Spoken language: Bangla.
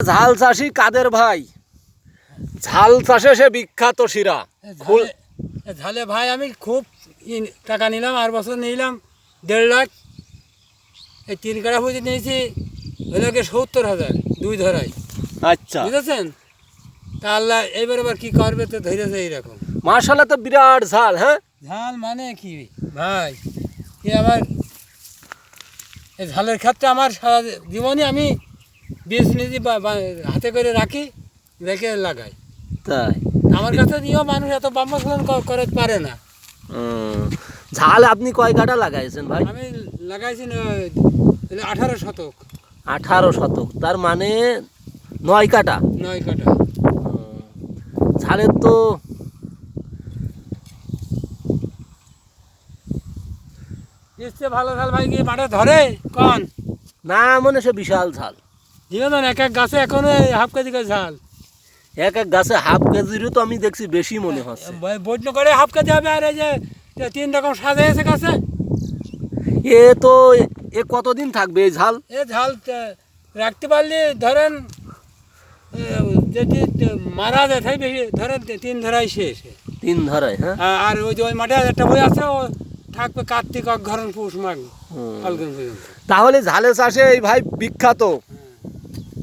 ঝাল চাষি কাদের ভাই, ঝাল চাষে সে বিখ্যাত শিরা। ঝালে ভাই আমি খুব টাকা নিলাম, আর বছর নিলাম 1.5 লাখ। এই 3 কাঠা পুঁজি নিয়েছি হলো কি 70,000 দুই ধরাই। আচ্ছা, বুঝেছেন? তা আল্লাহ এবার আবার কি করবে তো ধরেছে এইরকম। মাশাআল্লাহ, তো বিরাট ঝাল। হ্যাঁ, ঝাল মানে কি ভাই, কি আমার এই ঝালের ক্ষেত্রে আমার সারা জীবনে আমি বীজ নিজে হাতে করে রাখি, রেখে লাগাই। তাই আমার কাছে নিয়েও মানুষ এত বাম্বাসন করে পারে না। ঝাল আপনি কয় কাঠা লাগাইছেন ভাই? আমি লাগাইছি 18 শতক। 18 শতক, তার মানে 9 কাঠা। 9 কাঠা। ঝালের তো ইচ্ছে ভালো ঝাল ভাই, গিয়ে মাঠে ধরে কন না, মনে সে বিশাল ঝাল। জীবন এক এক গাছে এখনো হাফ কেজি করে ঝাল। এক এক গাছে হাফ কেজিরও তো আমি দেখছি বেশি মনে হচ্ছে। বৈদ্য করে হাফ কেজি হবে। আর এই যে 3 রকম সাজাইছে গাছে, এ তো এ কতদিন থাকবে এই ঝাল? এ ঝাল রাখতে পারলে ধরেন যদি মারা যায় তাই বেশি ধরেন 3 ধরাই শেষ। 3 ধরায়। হ্যাঁ, আর ওই যে ওই মাঠে একটা বই আছে, ও থাকবে কার্তিক, অঘ্রাণ, পৌষ, মাঘ, ফাল্গুন পর্যন্ত। তাহলে ঝালে চাষে এই ভাই বিখ্যাত।